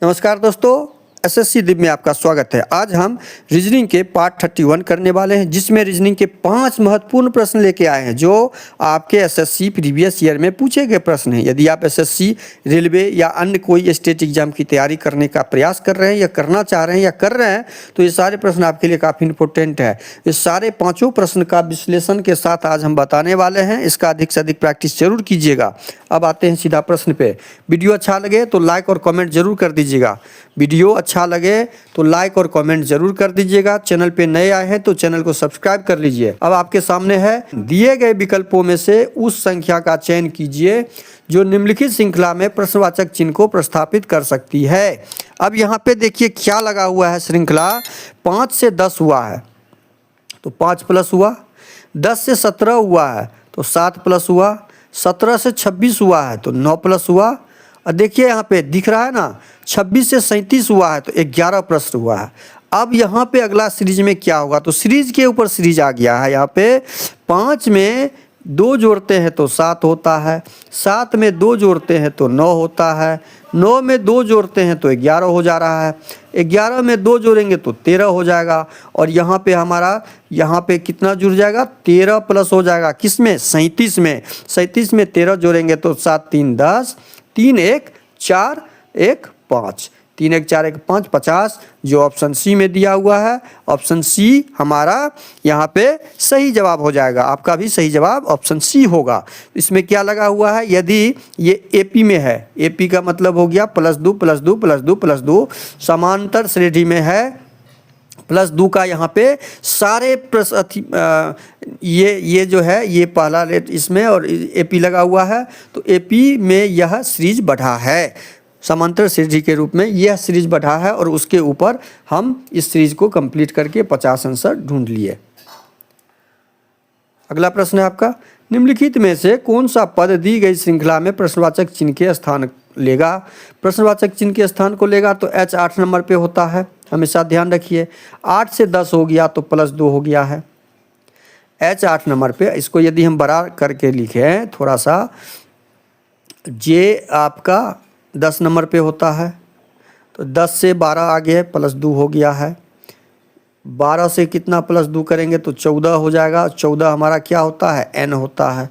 नमस्कार दोस्तों, एसएससी दिव्य में आपका स्वागत है। आज हम रीजनिंग के पार्ट 31 करने वाले हैं, जिसमें रीजनिंग के 5 महत्वपूर्ण प्रश्न लेके आए हैं जो आपके एसएससी प्रीवियस ईयर में पूछे गए प्रश्न हैं। यदि आप एसएससी, रेलवे या अन्य कोई स्टेट एग्जाम की तैयारी करने का प्रयास कर रहे हैं या करना चाह रहे हैं या कर रहे हैं, तो ये सारे प्रश्न आपके लिए काफ़ी इंपॉर्टेंट है। इस सारे 5 प्रश्न का विश्लेषण के साथ आज हम बताने वाले हैं। इसका अधिक से अधिक प्रैक्टिस जरूर कीजिएगा। अब आते हैं सीधा प्रश्न पे। वीडियो अच्छा लगे तो लाइक और कमेंट जरूर कर दीजिएगा। वीडियो अच्छा लगे तो लाइक और कमेंट जरूर कर दीजिएगा। चैनल पे नए आए हैं तो चैनल को सब्सक्राइब कर लीजिए। अब आपके सामने है, दिए गए विकल्पों में से उस संख्या का चयन कीजिए जो निम्नलिखित श्रृंखला में प्रश्नवाचक चिन्ह को प्रस्थापित कर सकती है। अब यहाँ पे देखिए क्या लगा हुआ है, श्रृंखला 5 से 10 हुआ है तो 5 प्लस हुआ, 10 से 17 हुआ है तो 7 प्लस हुआ, 17 से 26 हुआ है तो 9 प्लस हुआ। और देखिए यहाँ पे दिख रहा है ना, 26 से 37 हुआ है तो 11 प्रश्न हुआ है। अब यहाँ पे अगला सीरीज में क्या होगा, तो सीरीज के ऊपर सीरीज आ गया है। यहाँ पे 5 में 2 जोड़ते हैं तो 7 होता है, 7 में 2 जोड़ते हैं तो 9 होता है, 9 में 2 जोड़ते हैं तो 11 हो जा रहा है, 11 में 2 जोड़ेंगे तो 13 हो जाएगा। और यहाँ पे हमारा यहाँ पे कितना जुड़ जाएगा, 13 प्लस हो जाएगा किसमें, 37 में। 37 में 13 जोड़ेंगे तो 7 3 10, 3 1 4 1 5, 3 1 4 1 5, 50, जो ऑप्शन सी में दिया हुआ है। ऑप्शन सी हमारा यहाँ पे सही जवाब हो जाएगा। आपका भी सही जवाब ऑप्शन सी होगा। इसमें क्या लगा हुआ है, यदि ये एपी में है, एपी का मतलब हो गया +2 +2 +2 +2, समांतर श्रेणी में है +2 का यहाँ पे सारे ये जो है ये पहला रेट इसमें और एपी लगा हुआ है तो एपी में यह सीरीज बढ़ा है, समांतर सीरीज के रूप में यह सीरीज बढ़ा है। और उसके ऊपर हम इस सीरीज को कंप्लीट करके 50 आंसर ढूंढ लिए। अगला प्रश्न है आपका, निम्नलिखित में से कौन सा पद दी गई श्रृंखला में प्रश्नवाचक चिन्ह के स्थान लेगा। प्रश्नवाचक चिन्ह के स्थान को लेगा तो H 8 नंबर पे होता है, हमेशा ध्यान रखिए। 8 से 10 हो गया तो +2 हो गया है, H 8 नंबर पे। इसको यदि हम बड़ा करके लिखें थोड़ा सा, जे आपका 10 नंबर पे होता है तो 10 से 12 आ गए +2 हो गया है। 12 से कितना +2 करेंगे तो 14 हो जाएगा। 14 हमारा क्या होता है, n होता है।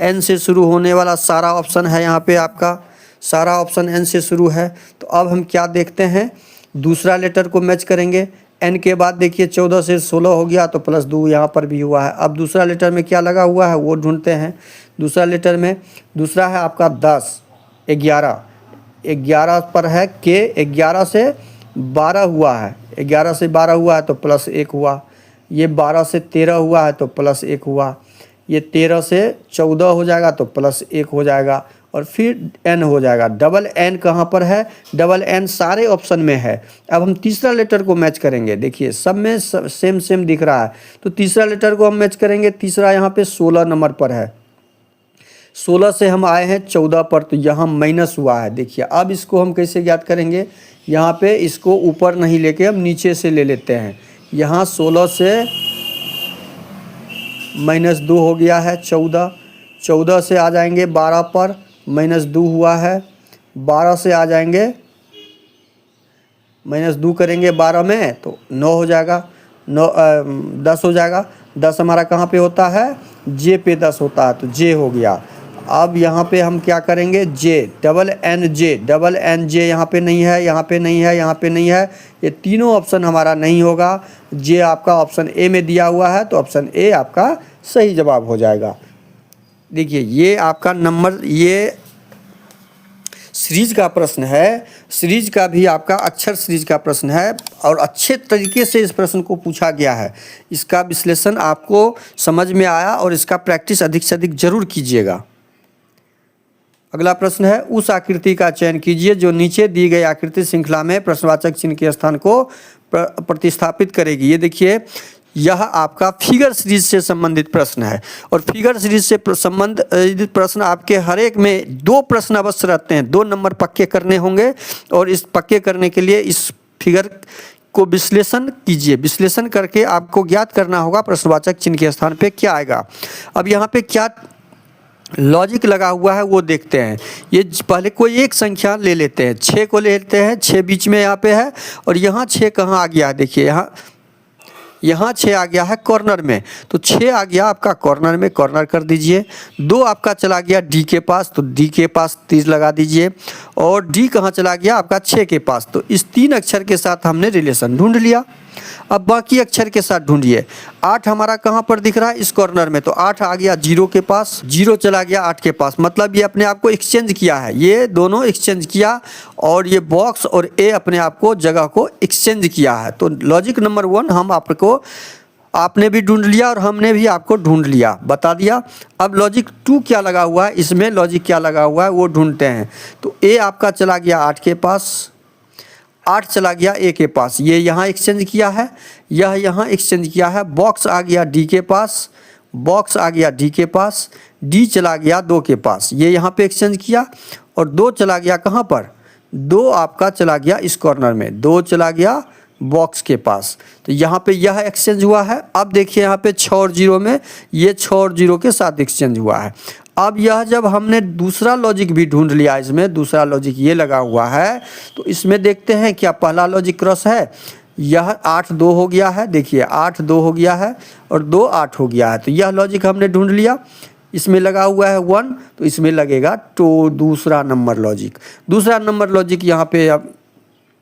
n से शुरू होने वाला सारा ऑप्शन है, यहाँ पे आपका सारा ऑप्शन n से शुरू है। तो अब हम क्या देखते हैं, दूसरा लेटर को मैच करेंगे। n के बाद देखिए 14 से 16 हो गया तो +2 यहाँ पर भी हुआ है। अब दूसरा लेटर में क्या लगा हुआ है वो ढूंढते हैं। दूसरा लेटर में दूसरा है आपका 10 11, 11 पर है के, 11 से 12 हुआ है, 11 से 12 हुआ है तो +1 हुआ। ये 12 से 13 हुआ है तो +1 हुआ। ये 13 से 14 हो जाएगा तो +1 हो जाएगा। और फिर n हो जाएगा। डबल n कहाँ पर है, डबल n सारे ऑप्शन में है। अब हम तीसरा लेटर को मैच करेंगे। देखिए सब में सेम दिख रहा है तो तीसरा लेटर को हम मैच करेंगे। तीसरा यहाँ पे 16 नंबर पर है, 16 से हम आए हैं 14 पर तो यहाँ माइनस हुआ है। देखिए अब इसको हम कैसे ज्ञात करेंगे, यहाँ पे इसको ऊपर नहीं लेके हम नीचे से ले लेते हैं। यहाँ 16 से -2 हो गया है 14, 14 से आ जाएंगे 12 पर, -2 हुआ है। 12 से आ जाएंगे, -2 करेंगे 12 में तो 9 हो जाएगा, 10 हो जाएगा। 10 हमारा कहाँ पे होता है, जे पे 10 होता है तो जे हो गया। अब यहाँ पे हम क्या करेंगे, जे डबल एन जे यहाँ पे नहीं है, यहाँ पे नहीं है, यहाँ पे नहीं है। ये तीनों ऑप्शन हमारा नहीं होगा। जे आपका ऑप्शन ए में दिया हुआ है तो ऑप्शन ए आपका सही जवाब हो जाएगा। देखिए ये आपका नंबर, ये सीरीज का प्रश्न है, सीरीज का भी आपका अक्षर सीरीज का प्रश्न है और अच्छे तरीके से इस प्रश्न को पूछा गया है। इसका विश्लेषण आपको समझ में आया और इसका प्रैक्टिस अधिक से अधिक जरूर कीजिएगा। अगला प्रश्न है, उस आकृति का चयन कीजिए जो नीचे दी गई आकृति श्रृंखला में प्रश्नवाचक चिन्ह के स्थान को प्रतिस्थापित करेगी। ये देखिए यह आपका फिगर सीरीज से संबंधित प्रश्न है और फिगर सीरीज से संबंधित प्रश्न आपके हर एक में 2 प्रश्न अवश्य रहते हैं। 2 नंबर पक्के करने होंगे और इस पक्के करने के लिए इस फिगर को विश्लेषण कीजिए। विश्लेषण करके आपको ज्ञात करना होगा प्रश्नवाचक चिन्ह के स्थान पे क्या आएगा। अब यहाँ पे क्या लॉजिक लगा हुआ है वो देखते हैं। ये पहले कोई एक संख्या ले लेते हैं, 6 को ले लेते हैं, 6 बीच में यहाँ पे है और यहाँ 6 कहाँ आ गया है, देखिए यहाँ 6 आ गया है कॉर्नर में, तो 6 आ गया आपका कॉर्नर में, कॉर्नर कर दीजिए। 2 आपका चला गया डी के पास, तो डी के पास 30 लगा दीजिए और डी कहाँ चला गया आपका 6 के पास। तो इस 3 अक्षर के साथ हमने रिलेशन ढूंढ लिया। अब बाकी अक्षर के साथ ढूंढिए। 8 हमारा कहाँ पर दिख रहा है, इस कॉर्नर में, तो 8 आ गया 0 के पास, 0 चला गया 8 के पास, मतलब ये अपने आप को एक्सचेंज किया है, ये दोनों एक्सचेंज किया और ये बॉक्स और ए अपने आप को जगह को एक्सचेंज किया है। तो लॉजिक नंबर 1 हम आपने भी ढूंढ लिया और हमने भी आपको ढूंढ लिया, बता दिया। अब लॉजिक 2 क्या लगा हुआ है, इसमें लॉजिक क्या लगा हुआ है वो ढूंढते हैं। तो ए आपका चला गया 8 के पास, 8 चला गया ए के पास, ये यहाँ एक्सचेंज किया है, यह यहाँ एक्सचेंज किया है। बॉक्स आ गया डी के पास, बॉक्स आ गया डी के पास, डी चला गया 2 के पास, ये यहाँ पे एक्सचेंज किया और 2 चला गया कहाँ पर, 2 आपका चला गया इस कॉर्नर में, 2 चला गया बॉक्स के पास, तो यहाँ पे यह एक्सचेंज हुआ है। अब देखिए यहाँ पे 6 और 0 में, ये 6 और 0 के साथ एक्सचेंज हुआ है। अब यह जब हमने दूसरा लॉजिक भी ढूंढ लिया, इसमें दूसरा लॉजिक ये लगा हुआ है, तो इसमें देखते हैं क्या पहला लॉजिक क्रॉस है, यह 8 2 हो गया है, देखिए 8 2 हो गया है और 2 8 हो गया है, तो यह लॉजिक हमने ढूंढ लिया। इसमें लगा हुआ है 1, तो इसमें लगेगा तो दूसरा नंबर लॉजिक। दूसरा नंबर लॉजिक यहाँ पे अब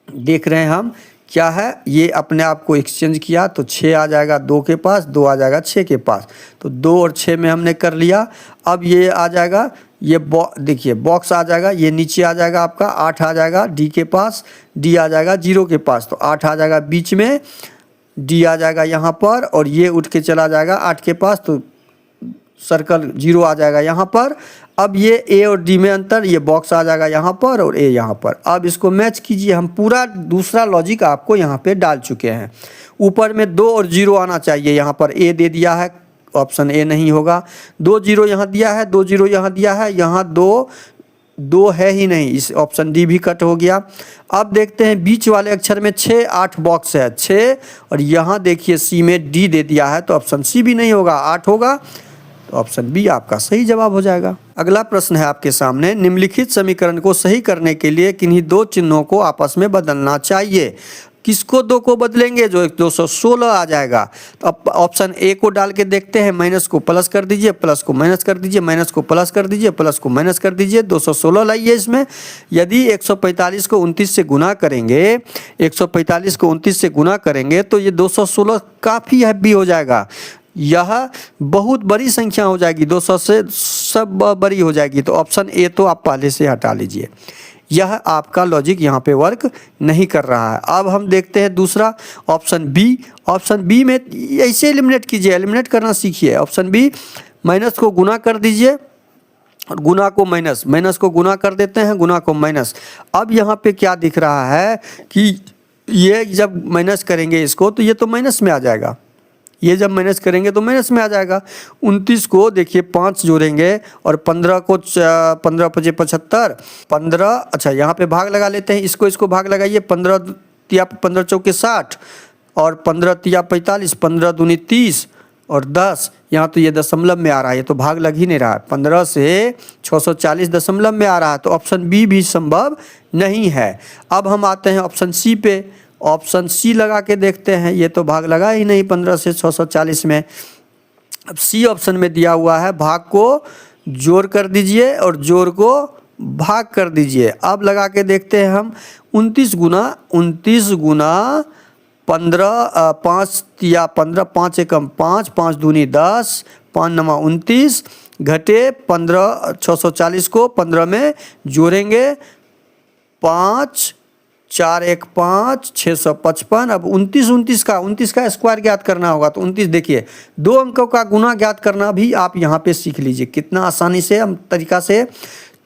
देख रहे हैं हम क्या है, ये अपने आप को एक्सचेंज किया, तो 6 आ जाएगा 2 के पास, 2 आ जाएगा 6 के पास, तो 2 और 6 में हमने कर लिया। अब ये आ जाएगा, ये देखिए बॉक्स आ जाएगा, ये नीचे आ जाएगा आपका 8 आ जाएगा डी के पास, डी आ जाएगा 0 के पास, तो 8 आ जाएगा बीच में, डी आ जाएगा यहाँ पर और ये उठ के चला जाएगा 8 के पास, तो सर्कल 0 आ जाएगा यहाँ पर। अब ये ए और डी में अंतर, ये बॉक्स आ जाएगा यहाँ पर और ए यहाँ पर। अब इसको मैच कीजिए, हम पूरा दूसरा लॉजिक आपको यहाँ पे डाल चुके हैं। ऊपर में 2 और 0 आना चाहिए, यहाँ पर ए दे दिया है, ऑप्शन ए नहीं होगा। 2 0 यहाँ दिया है, 2 0 यहाँ दिया है, यहाँ 2 है ही नहीं, इस ऑप्शन डी भी कट हो गया। अब देखते हैं बीच वाले अक्षर में 6 8 बॉक्स है 6 और यहाँ देखिए सी में डी दे दिया है, तो ऑप्शन सी भी नहीं होगा, 8 होगा, तो ऑप्शन बी आपका सही जवाब हो जाएगा। अगला प्रश्न है आपके सामने, निम्नलिखित समीकरण को सही करने के लिए किन्हीं 2 चिन्हों को आपस में बदलना चाहिए। किसको 2 को बदलेंगे, जो 216 आ जाएगा। तो अब ऑप्शन ए को डाल के देखते हैं, माइनस को प्लस कर दीजिए, प्लस को माइनस कर दीजिए, माइनस को प्लस कर दीजिए, प्लस को माइनस कर दीजिए, 216 लाइए इसमें। यदि 145 को 29 से गुना करेंगे, 145 को 29 से गुना करेंगे तो ये 216 काफ़ी हैवी हो जाएगा, यह बहुत बड़ी संख्या हो जाएगी, 200 से सब बड़ी हो जाएगी, तो ऑप्शन ए तो आप पहले से हटा लीजिए, यह आपका लॉजिक यहाँ पे वर्क नहीं कर रहा है। अब हम देखते हैं दूसरा ऑप्शन बी। ऑप्शन बी में ऐसे एलिमिनेट कीजिए, एलिमिनेट करना सीखिए। ऑप्शन बी, माइनस को गुना कर दीजिए और गुना को माइनस, माइनस को गुना कर देते हैं, गुना को माइनस। अब यहाँ पे क्या दिख रहा है कि ये जब माइनस करेंगे इसको तो ये तो माइनस में आ जाएगा, ये जब माइनस करेंगे तो माइनस में आ जाएगा। 29 को देखिए 5 जोड़ेंगे और 15 को 15 × 5 = 75, 15, अच्छा यहाँ पे भाग लगा लेते हैं, इसको भाग लगाइए, 15 × 15 = 60 और 15 × 3 = 45, 15 × 2 = 30 और 10, यहाँ तो ये दशमलव में आ रहा है, ये तो भाग लग ही नहीं रहा है, 15 से 640 दशमलव में आ रहा है, तो ऑप्शन बी भी संभव नहीं है। अब हम आते हैं ऑप्शन सी पे, ऑप्शन सी लगा के देखते हैं, ये तो भाग लगा ही नहीं 15 से 640 में। अब सी ऑप्शन में दिया हुआ है, भाग को जोड़ कर दीजिए और जोड़ को भाग कर दीजिए। अब लगा के देखते हैं हम, 29 गुना 15, 5 या 15, 5 एकम 5, 5 दूनी 10, 5 नमा 29 घटे 15, 640 को 15 में जोड़ेंगे, 5 4 1 5 655। अब 29 का स्क्वायर ज्ञात करना होगा, तो 29 देखिए 2 अंकों का गुना ज्ञात करना भी आप यहाँ पे सीख लीजिए, कितना आसानी से हम तरीका से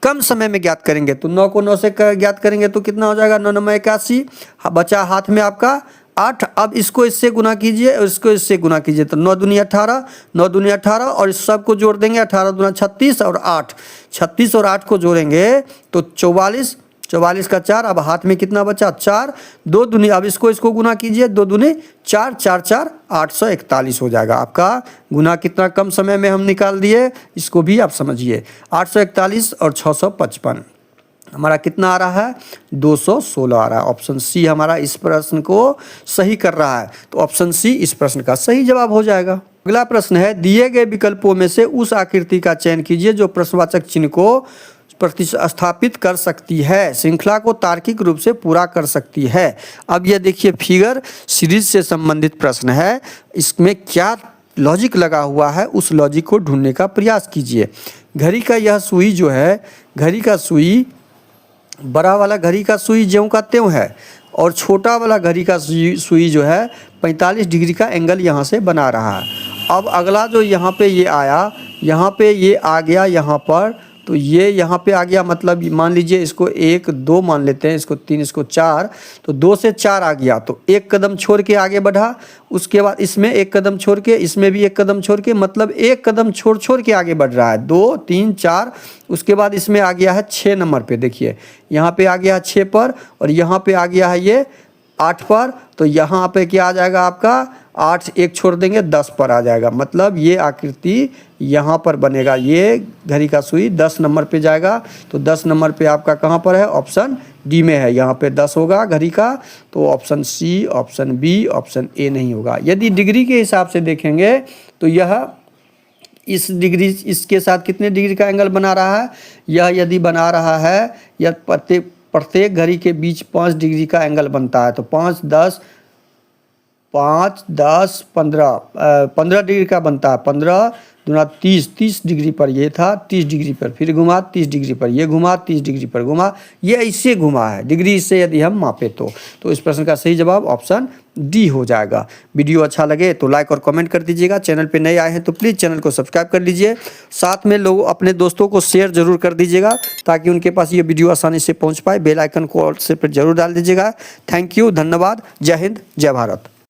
कम समय में ज्ञात करेंगे। तो 9 को 9 से ज्ञात करेंगे तो कितना हो जाएगा, 9 9 81, बचा हाथ में आपका 8। अब इसको इससे गुना कीजिए और इसको इससे गुना कीजिए, तो 9 दूनी 18, 9 दूनी 18 और इस सब को जोड़ देंगे, 18 दूना 36 और 8, 36 और 8 को जोड़ेंगे तो 44, 44 का 4, अब हाथ में कितना बचा 4, 2 दूनी, अब इसको गुना कीजिए, 2 दूनी 4, 4 4 841 हो जाएगा आपका। गुना कितना कम समय में हम निकाल दिए, इसको भी आप समझिए। 841 और 655 हमारा कितना आ रहा है, 216 आ रहा है। ऑप्शन सी हमारा इस प्रश्न को सही कर रहा है, तो ऑप्शन सी इस प्रश्न का सही जवाब हो जाएगा। अगला प्रश्न है, दिए गए विकल्पों में से उस आकृति का चयन कीजिए जो प्रश्नवाचक चिन्ह को प्रतिस्थापित कर सकती है, श्रृंखला को तार्किक रूप से पूरा कर सकती है। अब यह देखिए फिगर सीरीज से संबंधित प्रश्न है, इसमें क्या लॉजिक लगा हुआ है उस लॉजिक को ढूंढने का प्रयास कीजिए। घड़ी का यह सुई जो है, घड़ी का सुई, बड़ा वाला घड़ी का सुई ज्यों का त्यों है, और छोटा वाला घड़ी का सुई जो है 45 डिग्री का एंगल यहाँ से बना रहा है। अब अगला जो यहाँ पे ये आया, यहाँ पे ये आ गया यहाँ पर, तो ये यहाँ पे आ गया, मतलब मान लीजिए इसको 1 2 मान लेते हैं, इसको 3 इसको 4, तो 2 से 4 आ गया, तो 1 कदम छोड़ के आगे बढ़ा, उसके बाद इसमें 1 कदम छोड़ के, इसमें भी 1 कदम छोड़ के, मतलब 1 कदम छोड़ के आगे बढ़ रहा है। 2 3 4, उसके बाद इसमें आ गया है 6 नंबर पे, देखिए यहाँ पे आ गया है 6 पर, और यहाँ पे आ गया है ये 8 पर, तो यहाँ पे क्या आ जाएगा आपका 8, 1 छोड़ देंगे 10 पर आ जाएगा। मतलब ये आकृति यहाँ पर बनेगा, ये घड़ी का सुई 10 नंबर पे जाएगा, तो 10 नंबर पे आपका कहाँ पर है, ऑप्शन डी में है। यहाँ पे 10 होगा घड़ी का, तो option C, option B, option A नहीं होगा। यदि डिग्री के हिसाब से देखेंगे तो यह इस डिग्री, इसके साथ कितने डिग्री का एंगल बना रहा है, यह यदि बना रहा है, यह प्रत्येक घड़ी के बीच 5 डिग्री का एंगल बनता है, तो 5 10 15 डिग्री का बनता है। 15 दूना 30 डिग्री पर ये था, 30 डिग्री पर फिर घुमा, 30 डिग्री पर ये घुमा, 30 डिग्री पर घुमा, ये ऐसे घुमा है डिग्री से यदि हम मापे तो इस प्रश्न का सही जवाब ऑप्शन डी हो जाएगा। वीडियो अच्छा लगे तो लाइक और कमेंट कर दीजिएगा। चैनल पे नए आए हैं तो प्लीज़ चैनल को सब्सक्राइब कर लीजिए। साथ में लोग अपने दोस्तों को शेयर जरूर कर दीजिएगा ताकि उनके पास ये वीडियो आसानी से पहुँच पाए। बेल आइकन को ऑल से पर जरूर डाल दीजिएगा। थैंक यू, धन्यवाद, जय हिंद, जय भारत।